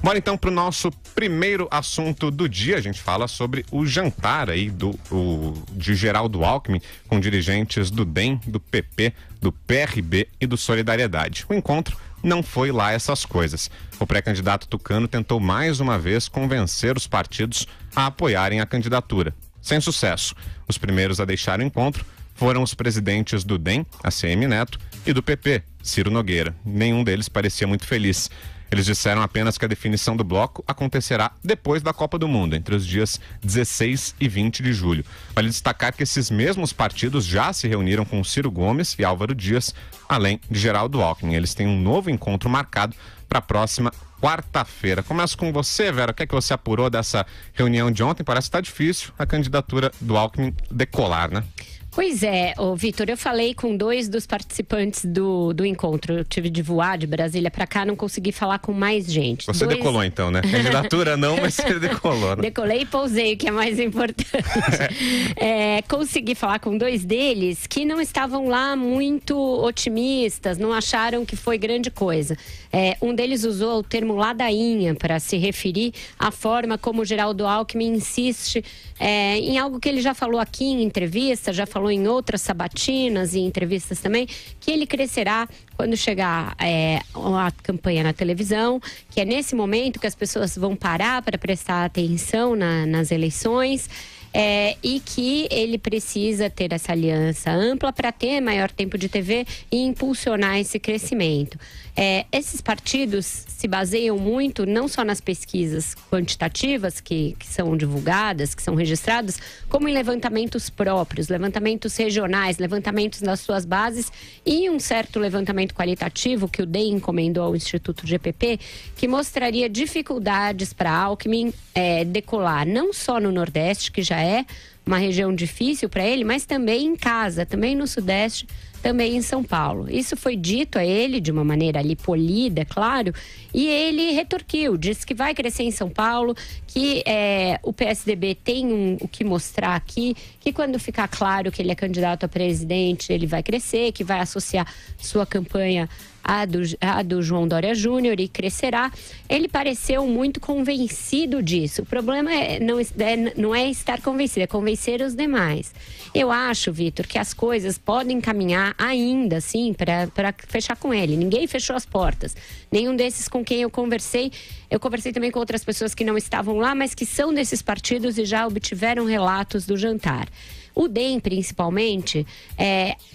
Bora então para o nosso primeiro assunto do dia. A gente fala sobre o jantar aí de Geraldo Alckmin com dirigentes do DEM, do PP, do PRB e do Solidariedade. O encontro não foi lá essas coisas. O pré-candidato tucano tentou mais uma vez convencer os partidos a apoiarem a candidatura. Sem sucesso. Os primeiros a deixar o encontro foram os presidentes do DEM, ACM Neto, e do PP, Ciro Nogueira. Nenhum deles parecia muito feliz. Eles disseram apenas que a definição do bloco acontecerá depois da Copa do Mundo, entre os dias 16 e 20 de julho. Vale destacar que esses mesmos partidos já se reuniram com Ciro Gomes e Álvaro Dias, além de Geraldo Alckmin. Eles têm um novo encontro marcado para a próxima quarta-feira. Começo com você, Vera. O que é que você apurou dessa reunião de ontem? Parece que está difícil a candidatura do Alckmin decolar, né? Pois é, Vitor, eu falei com 2 dos participantes do encontro. Eu tive de voar de Brasília para cá, não consegui falar com mais gente. Você decolou então, né? Candidatura não, mas você decolou, né? Decolei e pousei, o que é mais importante. Consegui falar com 2 deles que não estavam lá muito otimistas, não acharam que foi grande coisa. Um deles usou o termo ladainha para se referir à forma como o Geraldo Alckmin insiste em algo que ele já falou aqui em entrevista, já falou em outras sabatinas e entrevistas também, que ele crescerá quando chegar a campanha na televisão, que é nesse momento que as pessoas vão parar para prestar atenção nas eleições. E que ele precisa ter essa aliança ampla para ter maior tempo de TV e impulsionar esse crescimento. Esses partidos se baseiam muito não só nas pesquisas quantitativas que são divulgadas, que são registradas, como em levantamentos próprios, levantamentos regionais, levantamentos das suas bases e um certo levantamento qualitativo que o DEM encomendou ao Instituto GPP, que mostraria dificuldades para Alckmin decolar, não só no Nordeste, que já é uma região difícil para ele, mas também em casa, também no Sudeste, também em São Paulo. Isso foi dito a ele de uma maneira ali polida, claro, e ele retorquiu, disse que vai crescer em São Paulo, que o PSDB tem o que mostrar aqui, que quando ficar claro que ele é candidato a presidente, ele vai crescer, que vai associar sua campanha a do João Dória Júnior e crescerá. Ele pareceu muito convencido disso. O problema não é estar convencido, é convencer os demais. Eu acho, Vitor, que as coisas podem caminhar ainda, assim, para fechar com ele. Ninguém fechou as portas. Nenhum desses com quem eu conversei. Eu conversei também com outras pessoas que não estavam lá, mas que são desses partidos e já obtiveram relatos do jantar. O DEM, principalmente,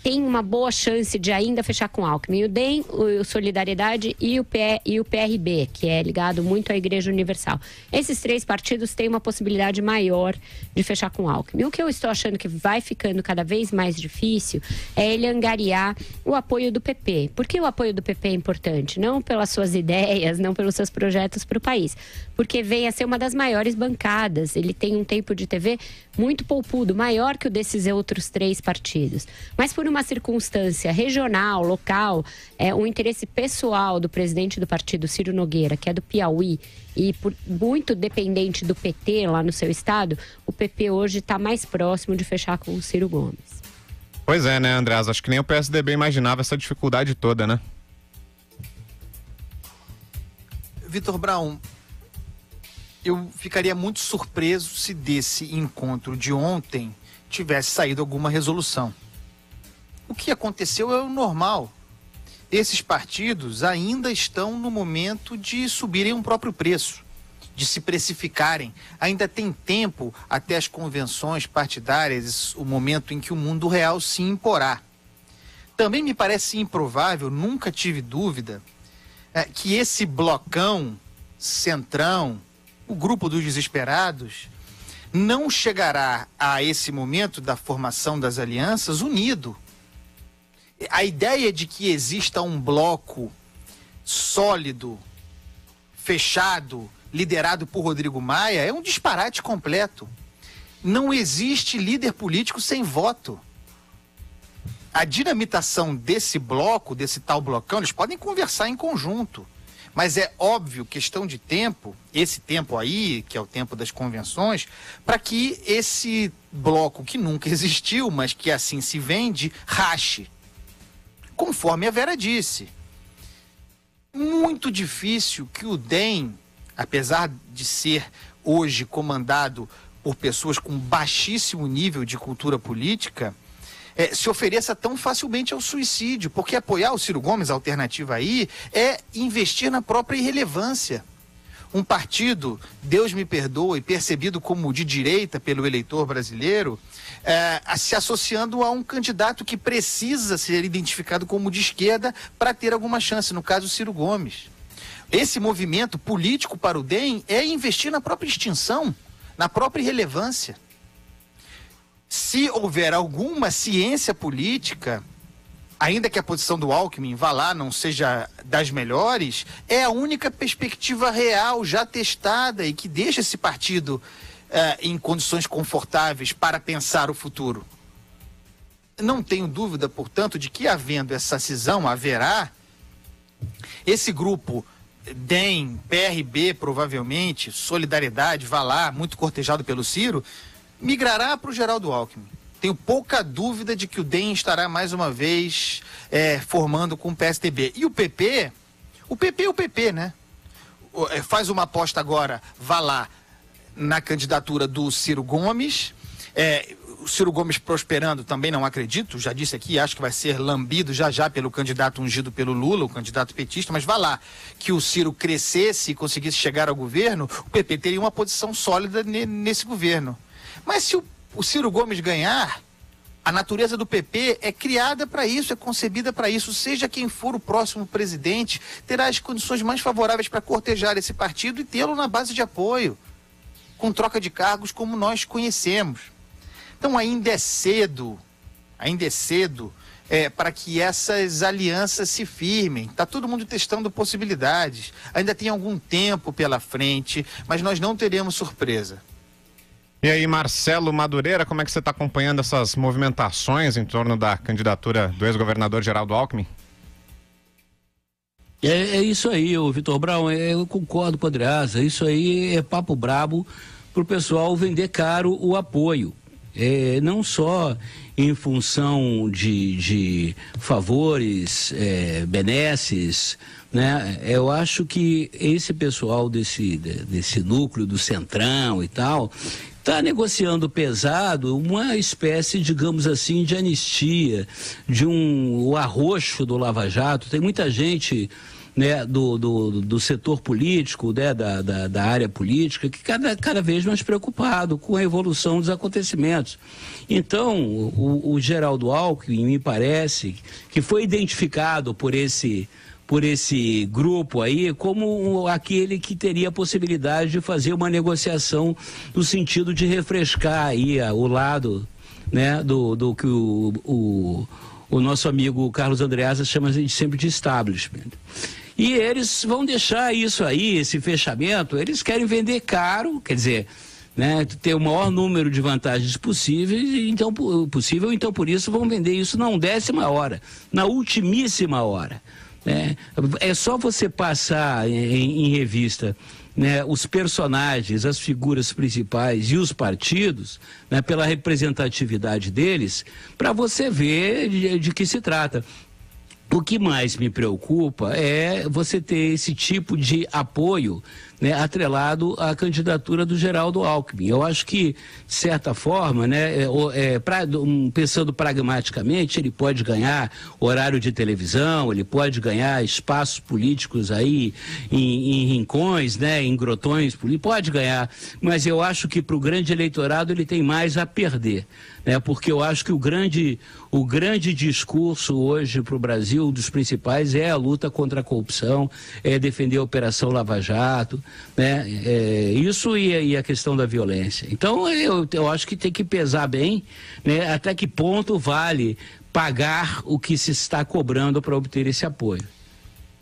tem uma boa chance de ainda fechar com o Alckmin. O DEM, o Solidariedade e o PRB, que é ligado muito à Igreja Universal. Esses 3 partidos têm uma possibilidade maior de fechar com o Alckmin. O que eu estou achando que vai ficando cada vez mais difícil é ele angariar o apoio do PP. Por que o apoio do PP é importante? Não pelas suas ideias, não pelos seus projetos para o país. Porque vem a ser uma das maiores bancadas. Ele tem um tempo de TV muito poupudo, maior que o desses outros 3 partidos. Mas por uma circunstância regional, local, o interesse pessoal do presidente do partido, Ciro Nogueira, que é do Piauí, e muito dependente do PT lá no seu estado, o PP hoje está mais próximo de fechar com o Ciro Gomes. Pois é, né, Andreas? Acho que nem o PSDB imaginava essa dificuldade toda, né? Vitor Braun, eu ficaria muito surpreso se desse encontro de ontem tivesse saído alguma resolução. O que aconteceu é o normal. Esses partidos ainda estão no momento de subirem um próprio preço, de se precificarem. Ainda tem tempo até as convenções partidárias, o momento em que o mundo real se imporá. Também me parece improvável, nunca tive dúvida, que esse blocão, centrão, o grupo dos desesperados, não chegará a esse momento da formação das alianças unido. A ideia de que exista um bloco sólido, fechado, liderado por Rodrigo Maia, é um disparate completo. Não existe líder político sem voto. A dinamitação desse bloco, desse tal blocão, eles podem conversar em conjunto. Mas é óbvio, questão de tempo, esse tempo aí, que é o tempo das convenções, para que esse bloco que nunca existiu, mas que assim se vende, rache. Conforme a Vera disse, muito difícil que o DEM, apesar de ser hoje comandado por pessoas com baixíssimo nível de cultura política, se ofereça tão facilmente ao suicídio, porque apoiar o Ciro Gomes, a alternativa aí, é investir na própria irrelevância. Um partido, Deus me perdoe, percebido como de direita pelo eleitor brasileiro, se associando a um candidato que precisa ser identificado como de esquerda para ter alguma chance, no caso Ciro Gomes. Esse movimento político para o DEM é investir na própria extinção, na própria irrelevância. Se houver alguma ciência política, ainda que a posição do Alckmin, vá lá, não seja das melhores, é a única perspectiva real, já testada e que deixa esse partido em condições confortáveis para pensar o futuro. Não tenho dúvida, portanto, de que havendo essa cisão, haverá esse grupo DEM, PRB, provavelmente, Solidariedade, vá lá, muito cortejado pelo Ciro, migrará para o Geraldo Alckmin. Tenho pouca dúvida de que o DEM estará mais uma vez formando com o PSDB. E o PP é o PP, né? Faz uma aposta agora, vá lá, na candidatura do Ciro Gomes. O Ciro Gomes prosperando também não acredito, já disse aqui, acho que vai ser lambido já pelo candidato ungido pelo Lula, o candidato petista, mas vá lá, que o Ciro crescesse e conseguisse chegar ao governo, o PP teria uma posição sólida nesse governo. Mas se o Ciro Gomes ganhar, a natureza do PP é criada para isso, é concebida para isso. Seja quem for o próximo presidente, terá as condições mais favoráveis para cortejar esse partido e tê-lo na base de apoio, com troca de cargos como nós conhecemos. Então ainda é cedo para que essas alianças se firmem. Está todo mundo testando possibilidades. Ainda tem algum tempo pela frente, mas nós não teremos surpresa. E aí, Marcelo Madureira, como é que você está acompanhando essas movimentações em torno da candidatura do ex-governador Geraldo Alckmin? É isso aí, o Vitor Brown, eu concordo com o Andreasa, isso aí é papo brabo para o pessoal vender caro o apoio. Não só em função de favores, benesses, né? Eu acho que esse pessoal desse núcleo do Centrão e tal está negociando pesado uma espécie, digamos assim, de anistia, o arroxo do Lava Jato. Tem muita gente, né, do setor político, né, da área política, que cada vez mais preocupado com a evolução dos acontecimentos. Então, o Geraldo Alckmin, me parece, que foi identificado por esse grupo aí como aquele que teria a possibilidade de fazer uma negociação no sentido de refrescar aí o lado, né, do que o nosso amigo Carlos Andreasa chama sempre de establishment. E eles vão deixar isso aí, esse fechamento, eles querem vender caro, quer dizer, né, ter o maior número de vantagens possíveis, então por isso vão vender isso na 1ª hora, na ultimíssima hora. É só você passar em revista, né, os personagens, as figuras principais e os partidos, né, pela representatividade deles, para você ver de que se trata. O que mais me preocupa é você ter esse tipo de apoio, né, atrelado à candidatura do Geraldo Alckmin. Eu acho que, de certa forma, né, pensando pragmaticamente, ele pode ganhar horário de televisão, ele pode ganhar espaços políticos aí em rincões, né, em grotões, pode ganhar, mas eu acho que para o grande eleitorado ele tem mais a perder, né, porque eu acho que o grande discurso hoje para o Brasil, um dos principais, é a luta contra a corrupção, é defender a Operação Lava Jato, né? Isso e a questão da violência. Então eu acho que tem que pesar bem, né, até que ponto vale pagar o que se está cobrando para obter esse apoio.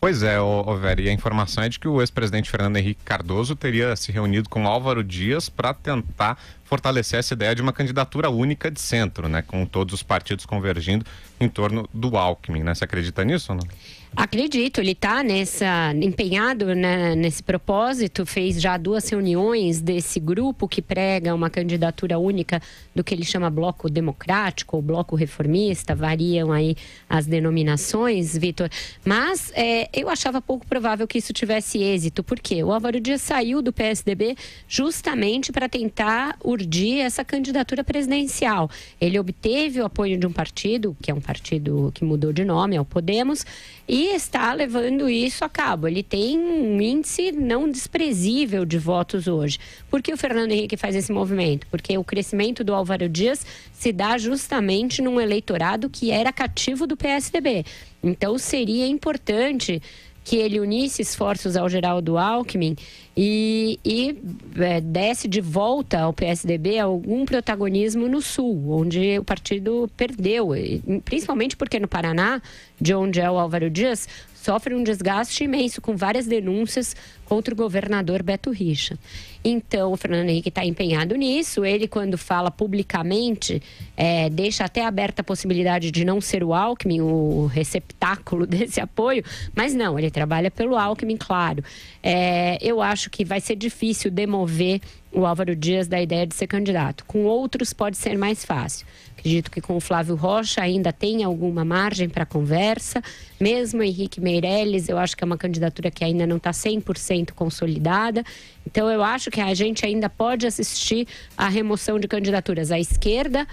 Pois é, Vério, e a informação é de que o ex-presidente Fernando Henrique Cardoso teria se reunido com Álvaro Dias para tentar fortalecer essa ideia de uma candidatura única de centro, né, com todos os partidos convergindo em torno do Alckmin, né? Você acredita nisso ou não? Acredito, ele está empenhado, né, nesse propósito, fez já 2 reuniões desse grupo que prega uma candidatura única do que ele chama bloco democrático ou bloco reformista, variam aí as denominações, Vitor, mas eu achava pouco provável que isso tivesse êxito, porque o Álvaro Dias saiu do PSDB justamente para tentar urdir essa candidatura presidencial. Ele obteve o apoio de um partido, que é um partido que mudou de nome, é o Podemos, e está levando isso a cabo. Ele tem um índice não desprezível de votos hoje. Por que o Fernando Henrique faz esse movimento? Porque o crescimento do Álvaro Dias se dá justamente num eleitorado que era cativo do PSDB. Então, seria importante que ele unisse esforços ao Geraldo Alckmin e desse de volta ao PSDB algum protagonismo no Sul, onde o partido perdeu, principalmente porque no Paraná, de onde é o Álvaro Dias, sofre um desgaste imenso, com várias denúncias contra o governador Beto Richa. Então, o Fernando Henrique está empenhado nisso. Ele, quando fala publicamente, deixa até aberta a possibilidade de não ser o Alckmin o receptáculo desse apoio, mas não, ele trabalha pelo Alckmin, claro. Eu acho que vai ser difícil demover o Álvaro Dias da ideia de ser candidato. Com outros pode ser mais fácil. Acredito que com o Flávio Rocha ainda tem alguma margem para conversa. Mesmo Henrique Meirelles, eu acho que é uma candidatura que ainda não está 100% consolidada. Então, eu acho que a gente ainda pode assistir à remoção de candidaturas à esquerda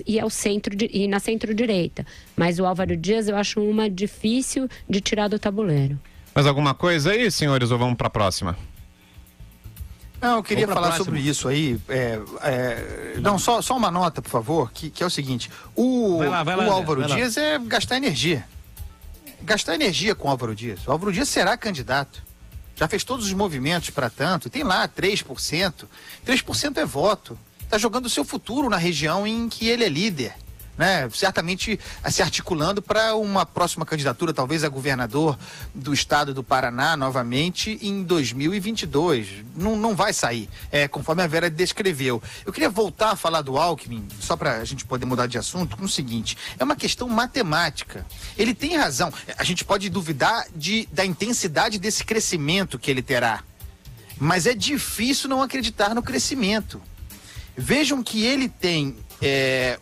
e na centro-direita. Mas o Álvaro Dias eu acho uma difícil de tirar do tabuleiro. Mais alguma coisa aí, senhores, ou vamos para a próxima? Não, eu queria falar sobre isso aí. Não, só uma nota, por favor, que é o seguinte. O Álvaro Dias é gastar energia. Gastar energia com o Álvaro Dias. O Álvaro Dias será candidato. Já fez todos os movimentos para tanto. Tem lá 3%. 3% é voto. Está jogando o seu futuro na região em que ele é líder. Né? Certamente se articulando para uma próxima candidatura, talvez a governador do estado do Paraná novamente em 2022. Não vai sair, conforme a Vera descreveu. Eu queria voltar a falar do Alckmin, só para a gente poder mudar de assunto, com o seguinte: é uma questão matemática. Ele tem razão. A gente pode duvidar da intensidade desse crescimento que ele terá, mas é difícil não acreditar no crescimento. Vejam que ele tem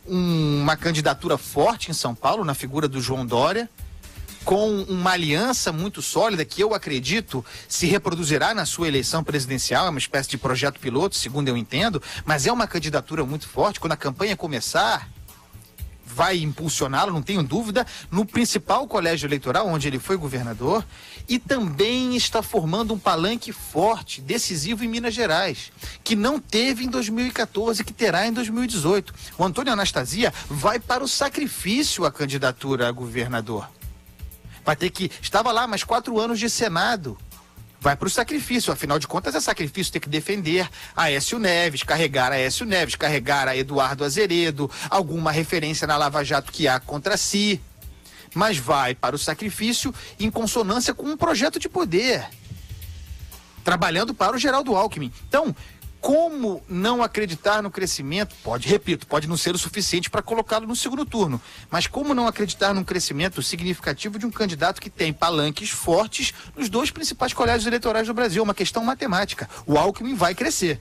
uma candidatura forte em São Paulo, na figura do João Dória, com uma aliança muito sólida que eu acredito se reproduzirá na sua eleição presidencial. É uma espécie de projeto piloto, segundo eu entendo, mas é uma candidatura muito forte. Quando a campanha começar, vai impulsioná-lo, não tenho dúvida, no principal colégio eleitoral onde ele foi governador, e também está formando um palanque forte, decisivo em Minas Gerais, que não teve em 2014, que terá em 2018. O Antônio Anastasia vai para o sacrifício a candidatura a governador. Vai ter que... Estava lá mais 4 anos de Senado. Vai para o sacrifício, afinal de contas é sacrifício ter que defender Aécio Neves, carregar a Eduardo Azeredo, alguma referência na Lava Jato que há contra si, mas vai para o sacrifício em consonância com um projeto de poder, trabalhando para o Geraldo Alckmin. Então, como não acreditar no crescimento? Pode não ser o suficiente para colocá-lo no segundo turno, mas como não acreditar num crescimento significativo de um candidato que tem palanques fortes nos 2 principais colégios eleitorais do Brasil? É uma questão matemática. O Alckmin vai crescer.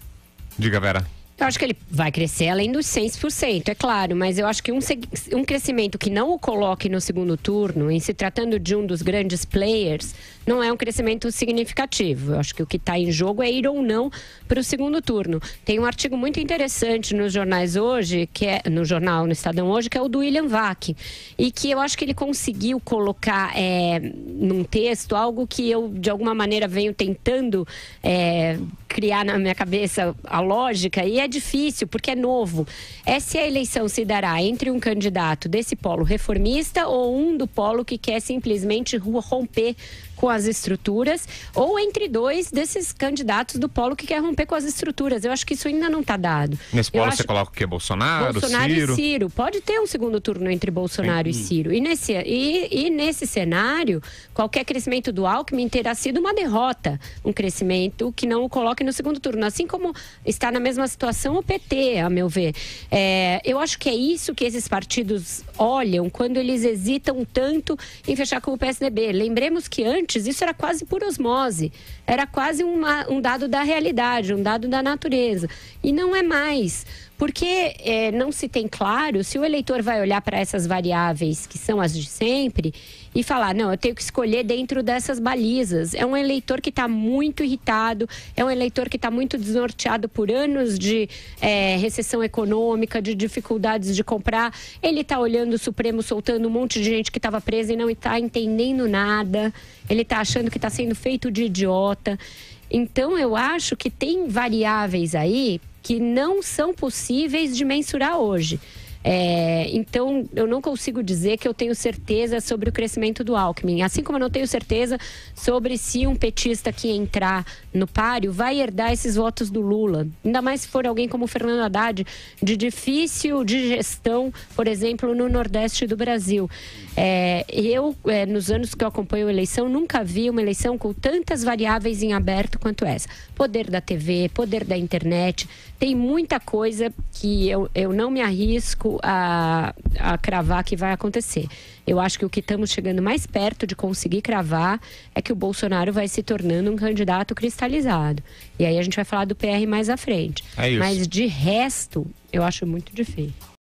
Diga, Vera. Eu acho que ele vai crescer além dos 6%, é claro, mas eu acho que um crescimento que não o coloque no segundo turno, em se tratando de um dos grandes players, não é um crescimento significativo. Eu acho que o que está em jogo é ir ou não para o segundo turno. Tem um artigo muito interessante nos jornais hoje, no Estadão hoje, que é o do William Vac, e que eu acho que ele conseguiu colocar num texto algo que eu, de alguma maneira, venho tentando criar na minha cabeça a lógica, e é difícil, porque é novo. Se a eleição se dará entre um candidato desse polo reformista ou um do polo que quer simplesmente romper com as estruturas, ou entre 2 desses candidatos do polo que quer romper com as estruturas. Eu acho que isso ainda não está dado. Nesse polo você coloca o quê? Bolsonaro Ciro? E Ciro. Pode ter um segundo turno entre Bolsonaro e Ciro. E nesse cenário, qualquer crescimento do Alckmin terá sido uma derrota. Um crescimento que não o coloca que no segundo turno, assim como está na mesma situação o PT, a meu ver. Eu acho que é isso que esses partidos olham quando eles hesitam tanto em fechar com o PSDB. Lembremos que antes isso era quase por osmose, era quase um dado da realidade, um dado da natureza. E não é mais. Porque não se tem claro se o eleitor vai olhar para essas variáveis que são as de sempre e falar, não, eu tenho que escolher dentro dessas balizas. É um eleitor que está muito irritado, é um eleitor que está muito desnorteado por anos de recessão econômica, de dificuldades de comprar. Ele está olhando o Supremo soltando um monte de gente que estava presa e não está entendendo nada. Ele está achando que está sendo feito de idiota. Então, eu acho que tem variáveis aí que não são possíveis de mensurar hoje. Então, eu não consigo dizer que eu tenho certeza sobre o crescimento do Alckmin. Assim como eu não tenho certeza sobre se um petista que entrar no páreo vai herdar esses votos do Lula. Ainda mais se for alguém como o Fernando Haddad, de difícil digestão, por exemplo, no Nordeste do Brasil. Nos anos que eu acompanho a eleição, nunca vi uma eleição com tantas variáveis em aberto quanto essa. Poder da TV, poder da internet. Tem muita coisa que eu não me arrisco a cravar que vai acontecer. Eu acho que o que estamos chegando mais perto de conseguir cravar é que o Bolsonaro vai se tornando um candidato cristalizado. E aí a gente vai falar do PR mais à frente. É isso. Mas de resto, eu acho muito difícil.